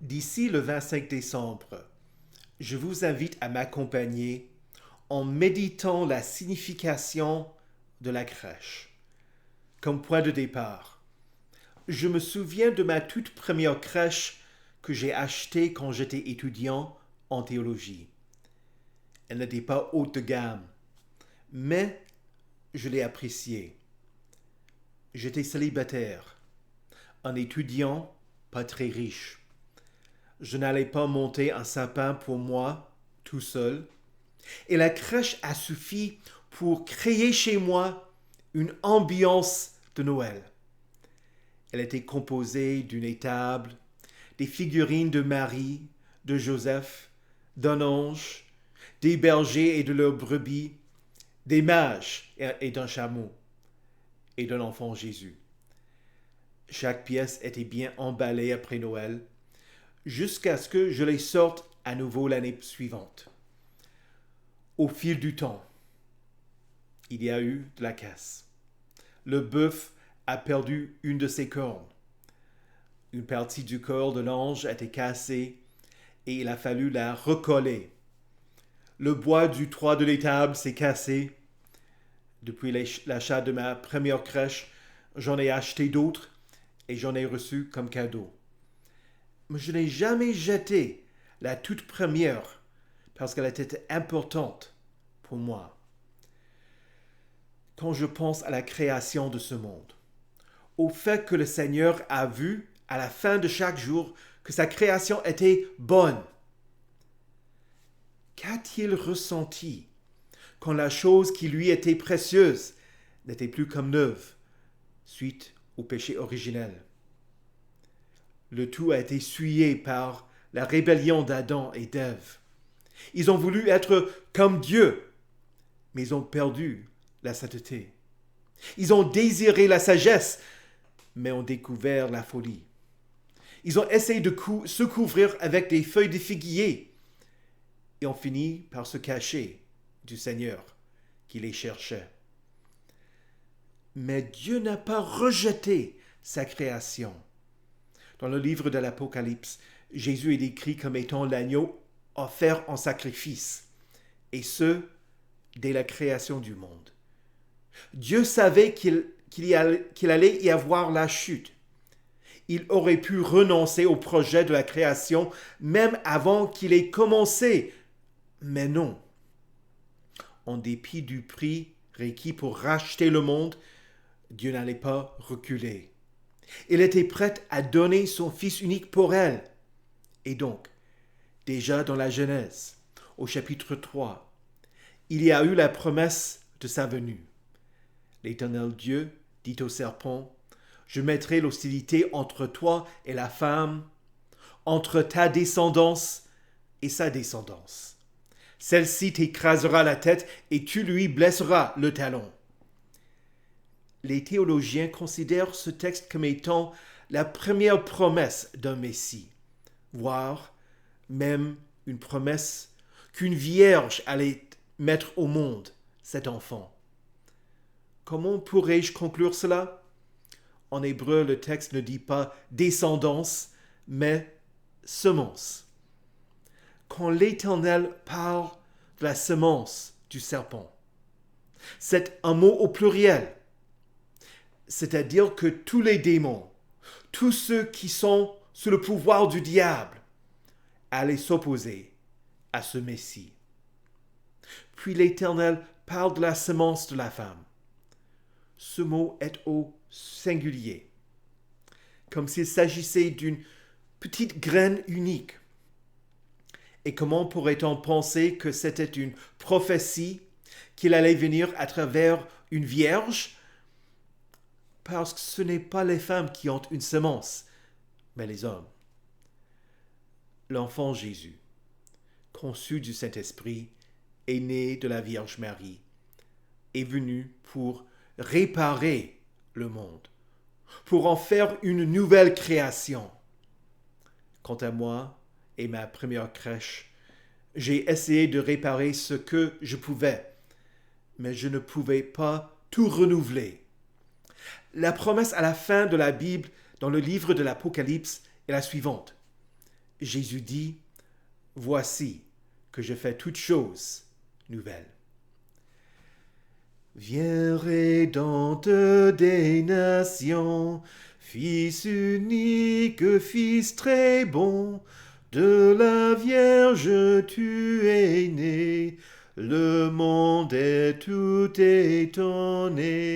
D'ici le 25 décembre, je vous invite à m'accompagner en méditant la signification de la crèche. Comme point de départ, je me souviens de ma toute première crèche que j'ai achetée quand j'étais étudiant en théologie. Elle n'était pas haute de gamme, mais je l'ai appréciée. J'étais célibataire, un étudiant pas très riche. Je n'allais pas monter un sapin pour moi, tout seul, et la crèche a suffi pour créer chez moi une ambiance de Noël. Elle était composée d'une étable, des figurines de Marie, de Joseph, d'un ange, des bergers et de leurs brebis, des mages et d'un chameau, et d'un enfant Jésus. Chaque pièce était bien emballée après Noël, jusqu'à ce que je les sorte à nouveau l'année suivante. Au fil du temps, il y a eu de la casse. Le bœuf a perdu une de ses cornes. Une partie du corps de l'ange a été cassée et il a fallu la recoller. Le bois du toit de l'étable s'est cassé. Depuis l'achat de ma première crèche, j'en ai acheté d'autres et j'en ai reçu comme cadeau. Mais je n'ai jamais jeté la toute première parce qu'elle était importante pour moi. Quand je pense à la création de ce monde, au fait que le Seigneur a vu à la fin de chaque jour que sa création était bonne, qu'a-t-il ressenti quand la chose qui lui était précieuse n'était plus comme neuve suite au péché originel? Le tout a été souillé par la rébellion d'Adam et d'Ève. Ils ont voulu être comme Dieu, mais ils ont perdu la sainteté. Ils ont désiré la sagesse, mais ont découvert la folie. Ils ont essayé de se couvrir avec des feuilles de figuier et ont fini par se cacher du Seigneur qui les cherchait. Mais Dieu n'a pas rejeté sa création. Dans le livre de l'Apocalypse, Jésus est décrit comme étant l'agneau offert en sacrifice, et ce, dès la création du monde. Dieu savait qu'il allait y avoir la chute. Il aurait pu renoncer au projet de la création même avant qu'il ait commencé, mais non. En dépit du prix requis pour racheter le monde, Dieu n'allait pas reculer. Il était prêt à donner son Fils unique pour elle. Et donc, déjà dans la Genèse, au chapitre 3, il y a eu la promesse de sa venue. L'Éternel Dieu dit au serpent, « Je mettrai l'hostilité entre toi et la femme, entre ta descendance et sa descendance. Celle-ci t'écrasera la tête et tu lui blesseras le talon. » Les théologiens considèrent ce texte comme étant la première promesse d'un Messie, voire même une promesse qu'une vierge allait mettre au monde cet enfant. Comment pourrais-je conclure cela? En hébreu, le texte ne dit pas descendance, mais semence. Quand l'Éternel parle de la semence du serpent, c'est un mot au pluriel. C'est-à-dire que tous les démons, tous ceux qui sont sous le pouvoir du diable, allaient s'opposer à ce Messie. Puis l'Éternel parle de la semence de la femme. Ce mot est au singulier, comme s'il s'agissait d'une petite graine unique. Et comment pourrait-on penser que c'était une prophétie qu'il allait venir à travers une vierge? Parce que ce n'est pas les femmes qui ont une semence, mais les hommes. L'enfant Jésus, conçu du Saint-Esprit, est né de la Vierge Marie, est venu pour réparer le monde, pour en faire une nouvelle création. Quant à moi et ma première crèche, j'ai essayé de réparer ce que je pouvais, mais je ne pouvais pas tout renouveler. La promesse à la fin de la Bible, dans le livre de l'Apocalypse, est la suivante. Jésus dit, « Voici que je fais toutes choses nouvelles. » Viens Rédempte des nations, Fils unique, Fils très bon, de la Vierge tu es né, le monde est tout étonné.